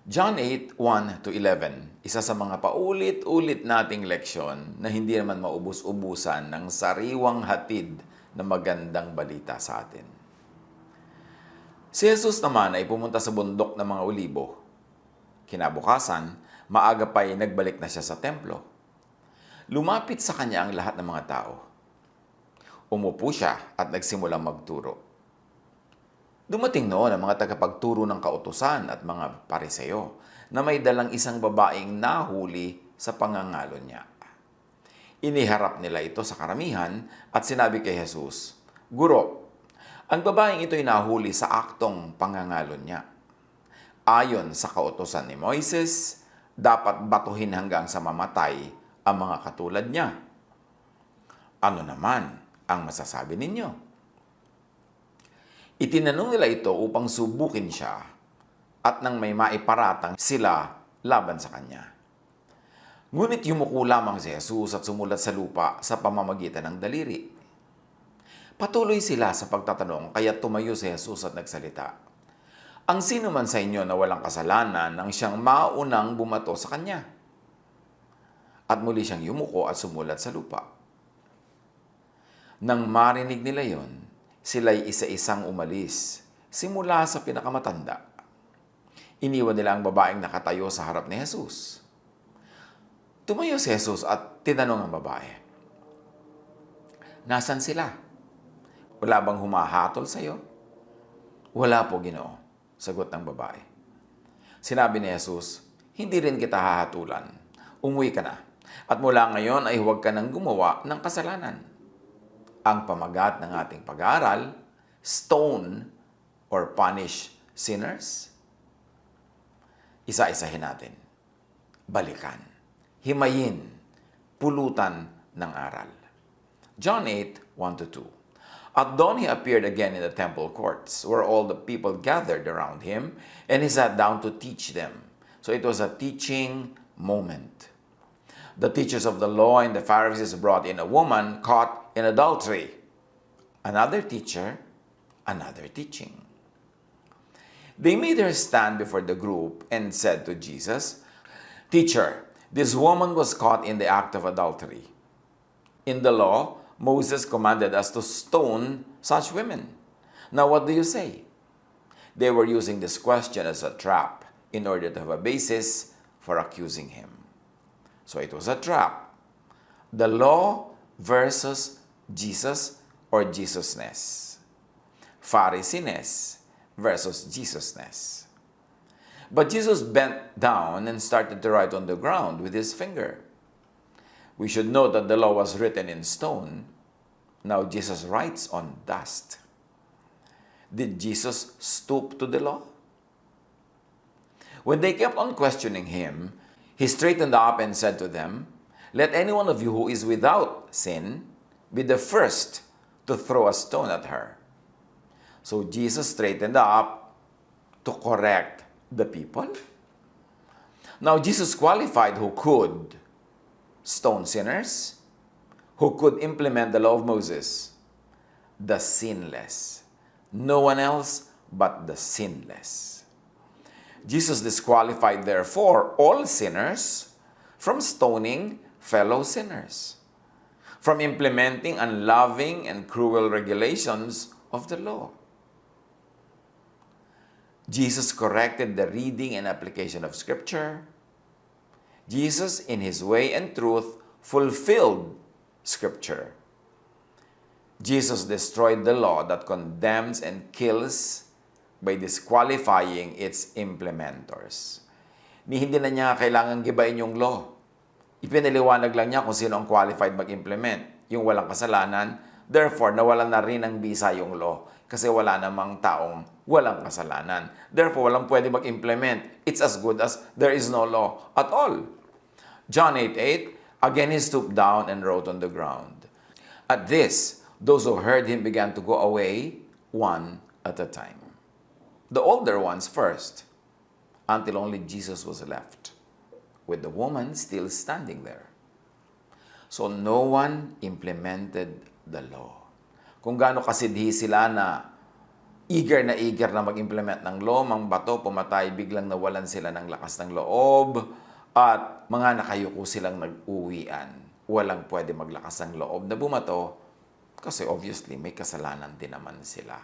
John 8, 1-11, isa sa mga paulit-ulit nating leksyon na hindi naman maubos-ubusan ng sariwang hatid na magandang balita sa atin. Si Jesus naman ay pumunta sa bundok ng mga olibo. Kinabukasan, maaga pa'y nagbalik na siya sa templo. Lumapit sa kanya ang lahat ng mga tao. Umupo siya at nagsimulang magturo. Dumating noon ang mga tagapagturo ng kautusan at mga pariseo na may dalang isang babaeng nahuli sa pangangalo niya. Iniharap nila ito sa karamihan at sinabi kay Jesus, "Guro, ang babaeng ito'y nahuli sa aktong pangangalo niya. Ayon sa kautusan ni Moises, dapat batuhin hanggang sa mamatay ang mga katulad niya. Ano naman ang masasabi ninyo?" Itinanong nila ito upang subukin siya at nang may maiparatang sila laban sa kanya. Ngunit yumuko lamang si Jesus at sumulat sa lupa sa pamamagitan ng daliri. Patuloy sila sa pagtatanong kaya tumayo si Jesus at nagsalita. "Ang sino man sa inyo na walang kasalanan ang siyang maunang bumato sa kanya." At muli siyang yumuko at sumulat sa lupa. Nang marinig nila yon, sila'y isa-isang umalis, simula sa pinakamatanda. Iniwan nila ang babaeng nakatayo sa harap ni Jesus. Tumayo si Jesus at tinanong ang babae, "Nasaan sila? Wala bang humahatol sa iyo?" "Wala po, Ginoo," sagot ng babae. Sinabi ni Jesus, "Hindi rin kita hahatulan. Umuwi ka na. At mula ngayon ay huwag ka nang gumawa ng kasalanan." Ang pamagat ng ating pag-aaral, stone or punish sinners. Isa-isahin natin. Balikan, himayin, pulutan ng aral. John 8, 1-2. At dawn he appeared again in the temple courts, where all the people gathered around him, and he sat down to teach them. So it was a teaching moment. The teachers of the law and the Pharisees brought in a woman caught in adultery. Another teacher, another teaching. They made her stand before the group and said to Jesus, "Teacher, this woman was caught in the act of adultery. In the law, Moses commanded us to stone such women. Now what do you say?" They were using this question as a trap in order to have a basis for accusing him. So it was a trap. The law versus Jesus or Jesusness. Pharisees versus Jesusness. But Jesus bent down and started to write on the ground with his finger. We should note that the law was written in stone. Now Jesus writes on dust. Did Jesus stoop to the law? When they kept on questioning him, he straightened up and said to them, "Let any one of you who is without sin be the first to throw a stone at her." So Jesus straightened up to correct the people. Now Jesus qualified who could stone sinners, who could implement the law of Moses, the sinless. No one else but the sinless. Jesus disqualified, therefore, all sinners from stoning fellow sinners, from implementing unloving and cruel regulations of the law. Jesus corrected the reading and application of Scripture. Jesus, in his way and truth, fulfilled Scripture. Jesus destroyed the law that condemns and kills by disqualifying its implementors. Hindi na niya kailangan gibain yung law. Ipinaliwanag lang niya kung sino ang qualified mag-implement. Yung walang kasalanan, therefore, nawalan na rin ng bisa yung law. Kasi wala namang taong walang kasalanan. Therefore, walang pwede mag-implement. It's as good as there is no law at all. John 8:8, again he stooped down and wrote on the ground. At this, those who heard him began to go away, one at a time. The older ones first, until only Jesus was left, with the woman still standing there. So no one implemented the law. Kung gaano kasidhi sila na eager na mag-implement ng law, mang bato, pumatay, biglang nawalan sila ng lakas ng loob, at mga nakayuko silang nag-uwian. Walang pwede maglakas ng loob na bumato kasi obviously may kasalanan din naman sila.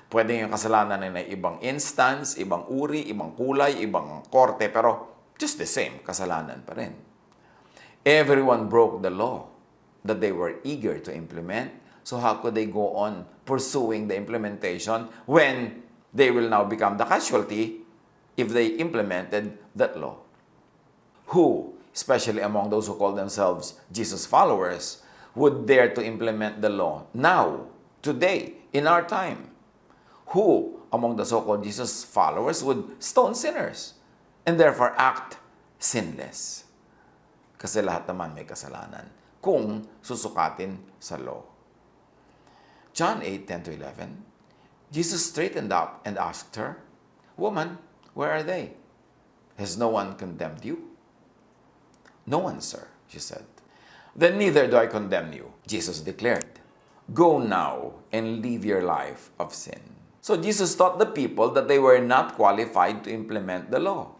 Pwede yung kasalanan na ibang instance, ibang uri, ibang kulay, ibang korte, pero just the same, kasalanan pa rin. Everyone broke the law that they were eager to implement. So how could they go on pursuing the implementation when they will now become the casualty if they implemented that law? Who, especially among those who call themselves Jesus followers, would dare to implement the law now, today, in our time? Who among the so-called Jesus followers would stone sinners and therefore act sinless? Kasi lahat naman may kasalanan kung susukatin sa law. John 8:10-11, Jesus straightened up and asked her, "Woman, where are they? Has no one condemned you?" "No one, sir," she said. "Then neither do I condemn you," Jesus declared. "Go now and live your life of sin." So Jesus taught the people that they were not qualified to implement the law.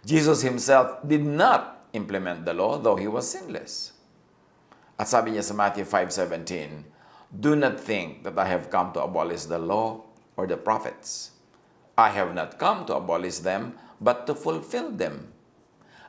Jesus himself did not implement the law, though he was sinless. At sabi niya sa Matthew 5:17, "Do not think that I have come to abolish the law or the prophets. I have not come to abolish them, but to fulfill them."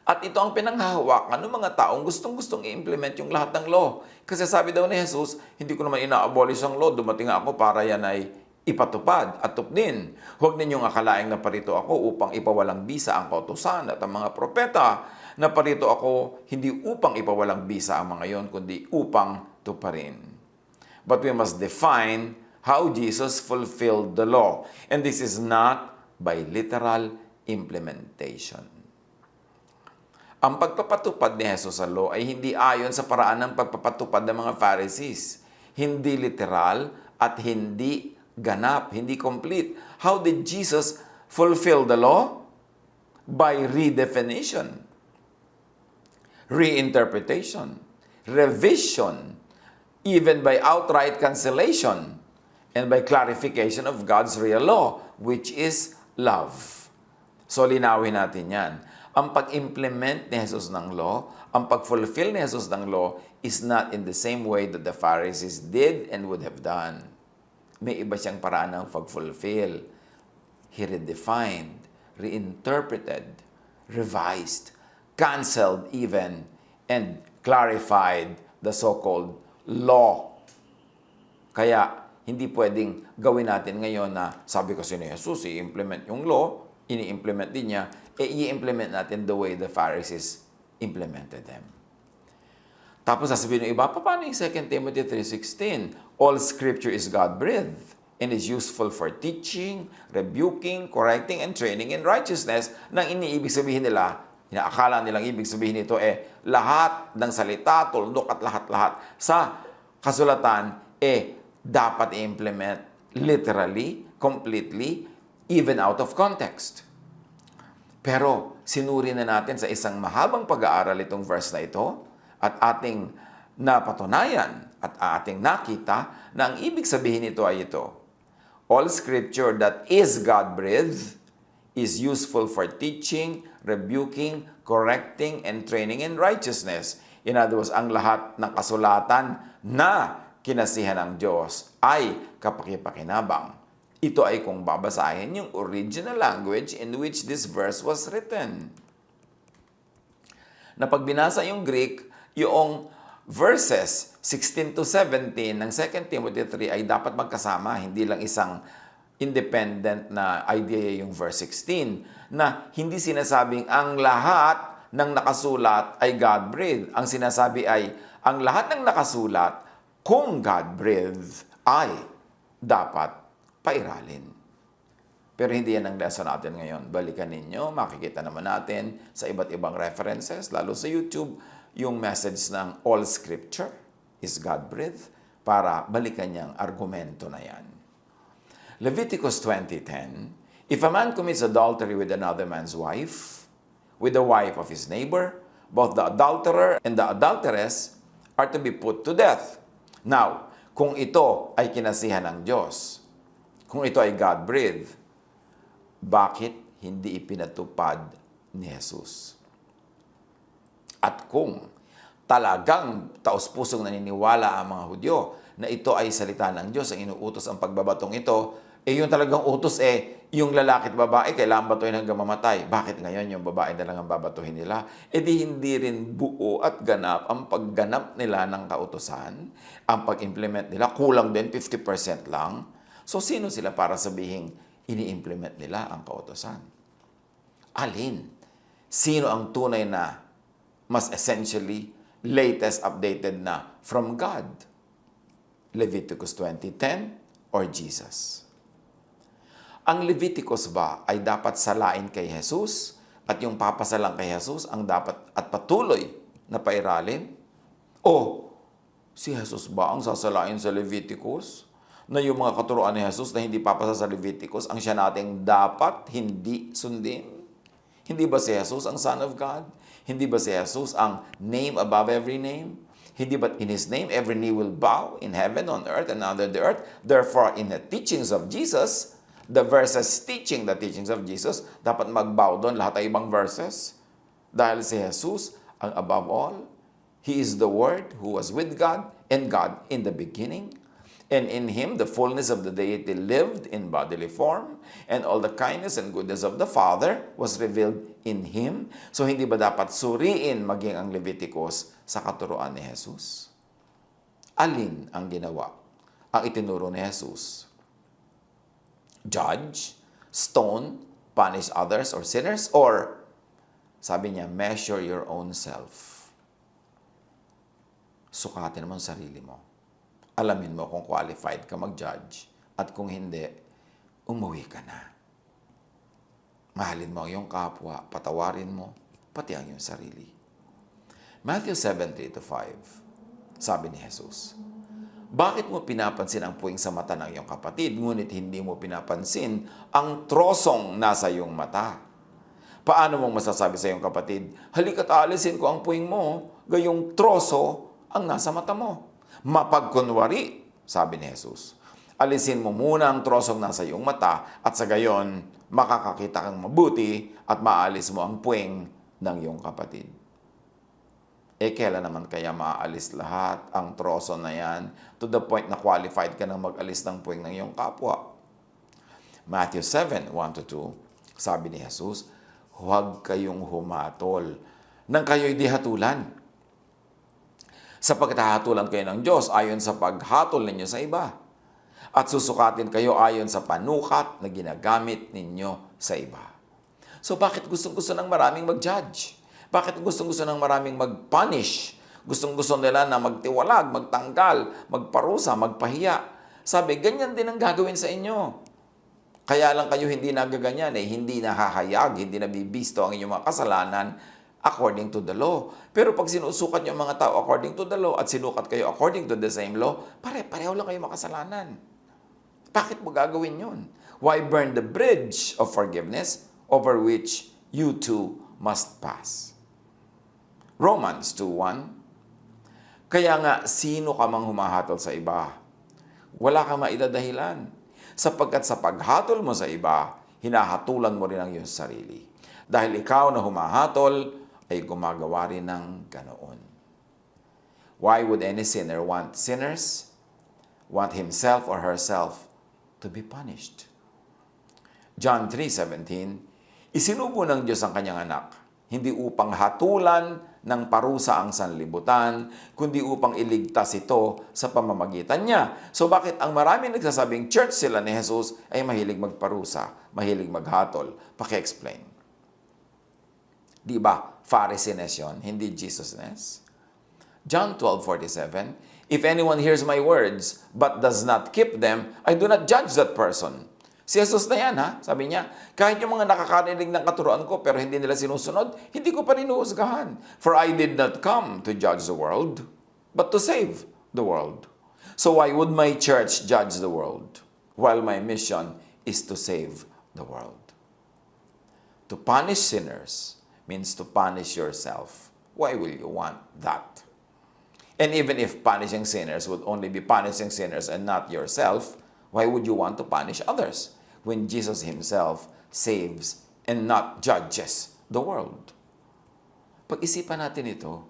At ito ang pinanghahawakan ng mga taong gustong-gustong i-implement yung lahat ng law. Kasi sabi daw ni Jesus, hindi ko naman ina-abolish ang law, dumating ako para yan ay ipatupad at tupnin. Huwag ninyong akalaing naparito ako upang ipawalang bisa ang kautusan at ang mga propeta. Naparito ako hindi upang ipawalang bisa ang mga yon, kundi upang tuparin. But we must define how Jesus fulfilled the law. And this is not by literal implementation. Ang pagpapatupad ni Jesus sa law ay hindi ayon sa paraan ng pagpapatupad ng mga Pharisees. Hindi literal at hindi ganap, hindi complete. How did Jesus fulfill the law? By redefinition, reinterpretation, revision, even by outright cancellation, and by clarification of God's real law, which is love. So linawin natin yan. Ang pag-implement ni Jesus ng law, ang pag-fulfill ni Jesus ng law is not in the same way that the Pharisees did and would have done. May iba siyang paraan ng pag-fulfill. He redefined, reinterpreted, revised, canceled even, and clarified the so-called law. Kaya, hindi pwedeng gawin natin ngayon na sabi kasi ni Jesus, i-implement yung law, ini-implement din niya, i-implement natin the way the Pharisees implemented them. Tapos sasabihin ng iba, paano yung 2 Timothy 3:16? All scripture is God-breathed and is useful for teaching, rebuking, correcting, and training in righteousness. Nang iniibig sabihin nila, inaakala nilang ibig sabihin nito lahat ng salita, tuldok at lahat-lahat sa kasulatan dapat i-implement literally, completely, even out of context. Pero sinuri na natin sa isang mahabang pag-aaral itong verse na ito at ating napatunayan at ating nakita na ang ibig sabihin nito ay ito. All scripture that is God-breathed is useful for teaching, rebuking, correcting, and training in righteousness. In other words, ang lahat ng kasulatan na kinasihan ng Diyos ay kapakipakinabang. Ito ay kung babasahin yung original language in which this verse was written. Na pag binasa yung Greek, yung verses 16 to 17 ng 2 Timothy 3 ay dapat magkasama, hindi lang isang independent na idea yung verse 16, na hindi sinasabing ang lahat ng nakasulat ay God-breathed. Ang sinasabi ay, ang lahat ng nakasulat, kung God-breathed, ay dapat pairalin. Pero hindi yan ang lesson natin ngayon. Balikan ninyo, makikita naman natin sa iba't ibang references, lalo sa YouTube, yung message ng all scripture is God-breathed para balikan niyang argumento na yan. Leviticus 20:10, if a man commits adultery with another man's wife, with the wife of his neighbor, both the adulterer and the adulteress are to be put to death. Now, kung ito ay kinasihan ng Diyos, Kung ito ay God-breathed, bakit hindi ipinatupad ni Jesus? At kung talagang taos-pusong naniniwala ang mga Hudyo na ito ay salita ng Diyos, ang inuutos ang pagbabatong ito, yung talagang utos yung lalaki at babae, kailangan batuhin hanggang mamatay. Bakit ngayon yung babae na lang ang babatuhin nila? Di hindi rin buo at ganap ang pagganap nila ng kautosan, ang pag-implement nila, kulang din, 50% lang. So, sino sila para sabihin ini-implement nila ang kautosan? Alin? Sino ang tunay na mas essentially latest updated na from God? Leviticus 20:10 or Jesus? Ang Leviticus ba ay dapat salain kay Jesus at yung papasalang kay Jesus ang dapat at patuloy na pairalin? O si Jesus ba ang sasalain sa Leviticus? Na yung mga katuruan ni Jesus na hindi papasa sa Leviticus ang siya nating dapat hindi sundin? Hindi ba si Jesus ang Son of God? Hindi ba si Jesus ang name above every name? Hindi ba in His name every knee will bow in heaven, on earth, and under the earth? Therefore, in the teachings of Jesus, the verses teaching the teachings of Jesus, dapat magbow doon lahat ay ibang verses. Dahil si Jesus ang above all. He is the Word who was with God and God in the beginning. And in Him, the fullness of the deity lived in bodily form, and all the kindness and goodness of the Father was revealed in Him. So, hindi ba dapat suriin maging ang Leviticus sa katuruan ni Jesus? Alin ang ginawa? Ang itinuro ni Jesus? Judge, stone, punish others or sinners, or sabi niya, measure your own self. Sukatin mo ang sarili mo. Alamin mo kung qualified ka mag-judge. At kung hindi, umuwi ka na. Mahalin mo ang iyong kapwa, patawarin mo, pati ang iyong sarili. Matthew 7:3-5, sabi ni Jesus, bakit mo pinapansin ang puwing sa mata ng iyong kapatid, ngunit hindi mo pinapansin ang trosong nasa iyong mata? Paano mong masasabi sa iyong kapatid, halika't alisin ko ang puwing mo, gayong troso ang nasa mata mo? Mapagkunwari, sabi ni Jesus, alisin mo muna ang trosong nasa iyong mata at sa gayon, makakakita kang mabuti at maalis mo ang puwing ng iyong kapatid. Kailan naman kaya maaalis lahat ang troso na yan to the point na qualified ka nang mag-alis ng puwing ng iyong kapwa? Matthew 7:1-2, sabi ni Jesus, huwag kayong humatol nang kayo'y di hatulan. Sapagkat hahatulan kayo ng Diyos ayon sa paghatol ninyo sa iba. At susukatin kayo ayon sa panukat na ginagamit ninyo sa iba. So bakit gustong-gusto ng maraming mag-judge? Bakit gustong-gusto ng maraming mag-punish? Gustong-gusto nila na magtiwalag, magtanggal, magparusa, magpahiya. Sabi, ganyan din ang gagawin sa inyo. Kaya lang kayo hindi nagaganyan, hindi nahahayag, hindi nabibisto ang inyong mga kasalanan according to the law. Pero pag sinusukat niyo ang mga tao according to the law at sinukat kayo according to the same law, pare-pareho lang kayo makasalanan. Bakit mo gagawin yun? Why burn the bridge of forgiveness over which you too must pass? Romans 2:1, kaya nga sino ka mang humahatol sa iba? Wala kang maidadahilan. Sapagkat sa paghatol mo sa iba, hinahatulan mo rin ang iyong sarili. Dahil ikaw na humahatol, ay gumagawa rin ng ganoon. Why would any sinner want sinners? Want himself or herself to be punished? John 3:17, isinugo ng Diyos ang kanyang anak, hindi upang hatulan ng parusa ang sanlibutan, kundi upang iligtas ito sa pamamagitan niya. So bakit ang maraming nagsasabing church sila ni Jesus ay mahilig magparusa, mahilig maghatol? Paki-explain. Di ba? Pharisees yun, hindi Jesusness. John 12:47, if anyone hears my words but does not keep them, I do not judge that person. Si Jesus na yan, ha? Sabi niya, kahit yung mga nakakarinig ng katuruan ko pero hindi nila sinusunod, hindi ko pa rin huhusgahan. For I did not come to judge the world, but to save the world. So why would my church judge the world while my mission is to save the world? To punish sinners means to punish yourself. Why will you want that? And even if punishing sinners would only be punishing sinners and not yourself, Why would you want to punish others when Jesus himself saves and not judges the world? Pag-isipan natin ito.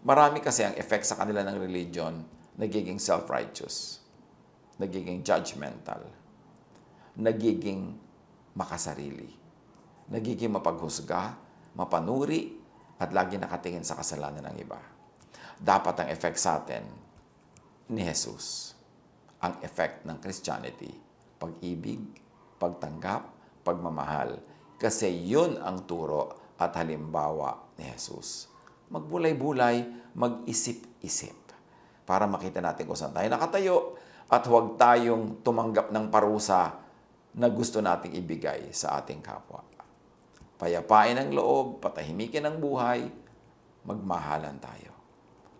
Marami kasi ang effect sa kanila ng religion, nagiging self-righteous, nagiging judgmental, nagiging makasarili, nagiging mapaghusga, mapanuri, at lagi nakatingin sa kasalanan ng iba. Dapat ang effect sa atin ni Jesus. Ang effect ng Christianity, pag-ibig, pagtanggap, pagmamahal. Kasi yun ang turo at halimbawa ni Jesus. Magbulay-bulay, mag-isip-isip para makita natin kung saan tayo nakatayo at huwag tayong tumanggap ng parusa na gusto nating ibigay sa ating kapwa. Payapain ang loob, patahimikin ang buhay, magmahalan tayo.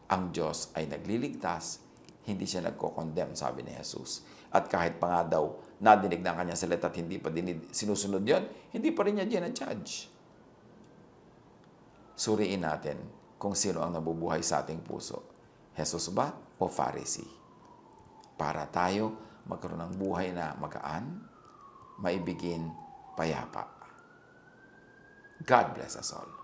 Ang Diyos ay nagliligtas, hindi siya nagko-condemn, sabi ni Jesus. At kahit pa nga daw, nadinig na kanyang salita at hindi pa sinusunod yon, hindi pa rin niya ginajudge. Suriin natin kung sino ang nabubuhay sa ating puso. Jesus ba o Pharisee? Para tayo magkaroon ng buhay na magaan, maibigin, payapa. God bless us all.